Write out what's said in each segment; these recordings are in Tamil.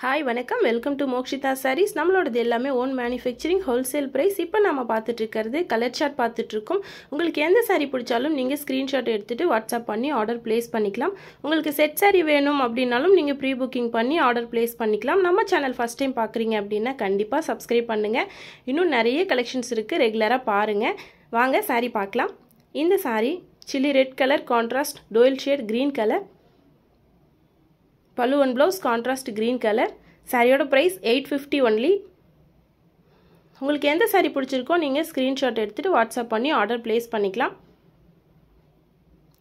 ஹாய் வணக்கம் வெல்கம் டு மோக்ஷிதா சாரீஸ். நம்மளோடது எல்லாமே ஓன் மேனுஃபேக்சரிங் ஹோல்சேல் ப்ரைஸ். இப்போ நம்ம பார்த்துட்டு இருக்கிறது கலர் சார்ட் பார்த்துட்ருக்கோம். உங்களுக்கு எந்த சாரீ பிடிச்சாலும் நீங்கள் ஸ்க்ரீன்ஷாட் எடுத்துகிட்டு வாட்ஸ்அப் பண்ணி ஆர்டர் ப்ளேஸ் பண்ணிக்கலாம். உங்களுக்கு செட் சாரீ வேணும் அப்படின்னாலும் நீங்கள் ப்ரீ புக்கிங் பண்ணி ஆர்டர் ப்ளேஸ் பண்ணிக்கலாம். நம்ம சேனல் ஃபஸ்ட் டைம் பார்க்குறீங்க அப்படின்னா கண்டிப்பாக சப்ஸ்கிரைப் பண்ணுங்கள். இன்னும் நிறைய கலெக்ஷன்ஸ் இருக்குது, ரெகுலராக பாருங்கள். வாங்க சாரீ பார்க்கலாம். இந்த sari chilli red colour contrast dual shade green colour, pallu and blouse contrast green colour. சாரியோட ப்ரைஸ் 850 ஒன்லி. உங்களுக்கு எந்த சாரீ பிடிச்சிருக்கோ நீங்கள் ஸ்க்ரீன்ஷாட் எடுத்துகிட்டு வாட்ஸ்அப் பண்ணி ஆர்டர் ப்ளேஸ் பண்ணிக்கலாம்.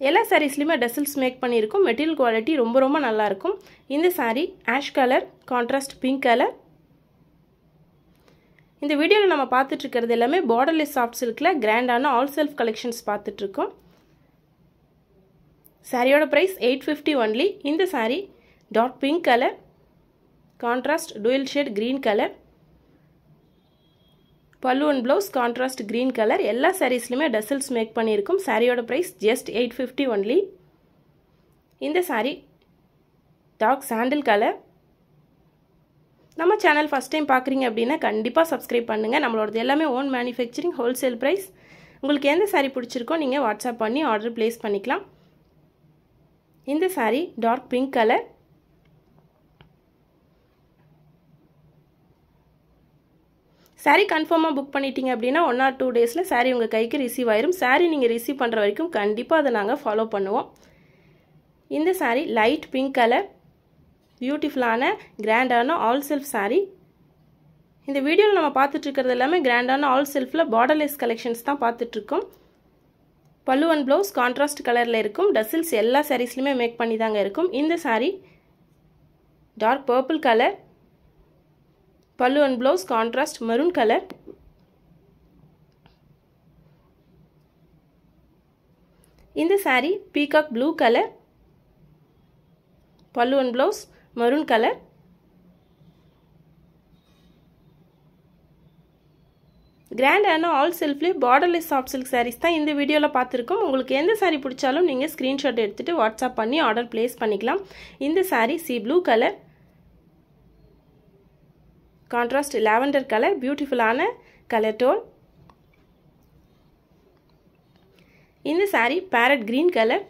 எல்லா சாரீஸ்லையுமே டசல்ஸ் மேக் பண்ணியிருக்கோம். மெட்டீரியல் குவாலிட்டி ரொம்ப ரொம்ப நல்லாயிருக்கும். இந்த sari ash colour contrast pink colour. இந்த வீடியோவில் நம்ம பார்த்துட்ருக்கிறது எல்லாமே பார்டர்லெஸ் சாஃப்ட் சில்கில் கிராண்டான ஆல் செல்ஃப் கலெக்ஷன்ஸ் பார்த்துட்ருக்கோம். சாரியோட ப்ரைஸ் 850 ஒன்லி. இந்த sari dark pink colour contrast dual shade green colour, pallu and blouse contrast green colour. எல்லா சாரீஸ்லையுமே டசல்ஸ் மேக் பண்ணியிருக்கும். சாரியோட ப்ரைஸ் ஜஸ்ட் 850 ஒன்லி. இந்த சாரீ டார்க் சாண்டில் கலர். நம்ம சேனல் ஃபஸ்ட் டைம் பார்க்குறீங்க அப்படின்னா கண்டிப்பாக சப்ஸ்கிரைப் பண்ணுங்கள். நம்மளோடது எல்லாமே ஓன் மேனுஃபேக்சரிங் ஹோல்சேல் ப்ரைஸ். உங்களுக்கு எந்த சாரீ பிடிச்சிருக்கோ நீங்கள் வாட்ஸ்அப் பண்ணி ஆர்டர் ப்ளேஸ் பண்ணிக்கலாம். இந்த sari dark pink colour. Sari கன்ஃபார்மாக புக் பண்ணிட்டீங்க அப்படின்னா 1 or 2 டேஸில் சாரீ உங்கள் கைக்கு ரிசீவ் ஆயிரும். சாரீ நீங்கள் ரிசீவ் பண்ணுற வரைக்கும் கண்டிப்பாக அதை நாங்கள் ஃபாலோ பண்ணுவோம். இந்த சாரீ லைட் பிங்க் கலர், பியூட்டிஃபுல்லான கிராண்டான ஆல் செல்ஃப் சாரீ. இந்த வீடியோவில் நம்ம பார்த்துட்ருக்கிறது எல்லாமே கிராண்டான ஆல் செல்ஃபில் பார்டர்லெஸ் கலெக்ஷன்ஸ் தான் பார்த்துட்ருக்கோம். பல்லு அண்ட் ப்ளவுஸ் கான்ட்ராஸ்ட் கலரில் இருக்கும். டசில்ஸ் எல்லா சாரீஸ்லையுமே மேக் பண்ணி தாங்க இருக்கும். இந்த sari dark purple colour, pallu and blouse contrast maroon colour. இந்த sari peacock blue colour, pallu and blouse maroon colour. கிராண்டான ஆல் செல்ஃப்லேயே பார்டர்லெஸ் சாஃப்ட் சில்க் சாரீஸ் தான் இந்த வீடியோவில் பார்த்துருக்கோம். உங்களுக்கு எந்த சாரீ பிடிச்சாலும் நீங்கள் ஸ்க்ரீன்ஷாட் எடுத்துகிட்டு வாட்ஸ்அப் பண்ணி ஆர்டர் ப்ளேஸ் பண்ணிக்கலாம். இந்த sari C blue colour contrast lavender colour, பியூட்டிஃபுல்லான கலர் டோன். இந்த sari farad green colour.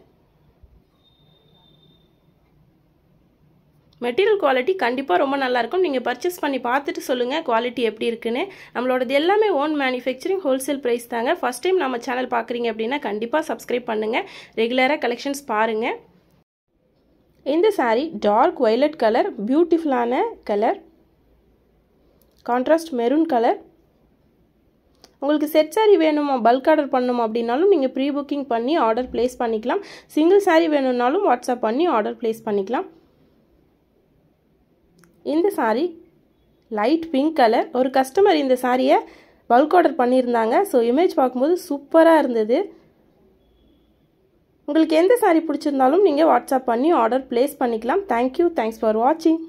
Material quality கண்டிப்பாக ரொம்ப நல்லாயிருக்கும். நீங்கள் பர்ச்சேஸ் பண்ணி பார்த்துட்டு சொல்லுங்கள் குவாலிட்டி எப்படி இருக்குன்னு. நம்மளோடது எல்லாமே ஓன் மேனுஃபேக்சரிங் ஹோல்சேல் ப்ரைஸ் தாங்க. ஃபஸ்ட் டைம் நம்ம சேனல் பார்க்குறீங்க அப்படின்னா கண்டிப்பாக சப்ஸ்கிரைப் பண்ணுங்கள். ரெகுலராக கலெக்ஷன்ஸ் பாருங்கள். இந்த சாரீ டார்க் வயலட் கலர், பியூட்டிஃபுல்லான கலர், கான்ட்ராஸ்ட் மெரூன் கலர். உங்களுக்கு செட் சாரீ வேணுமா, பல்க் ஆர்டர் பண்ணணும் அப்படின்னாலும் நீங்கள் ப்ரீ புக்கிங் பண்ணி ஆர்டர் ப்ளேஸ் பண்ணிக்கலாம். சிங்கிள் சாரீ வேணும்னாலும் வாட்ஸ்அப் பண்ணி ஆர்டர் ப்ளேஸ் பண்ணிக்கலாம். இந்த சாரீ லைட் பிங்க் கலர். ஒரு கஸ்டமர் இந்த சாரியை பல்க் ஆர்டர் பண்ணியிருந்தாங்க. ஸோ இமேஜ் பார்க்கும்போது சூப்பராக இருந்தது. உங்களுக்கு எந்த சாரீ பிடிச்சிருந்தாலும் நீங்கள் வாட்ஸ்அப் பண்ணி ஆர்டர் ப்ளேஸ் பண்ணிக்கலாம். தேங்க்யூ, தேங்க்ஸ் ஃபார் வாட்சிங்.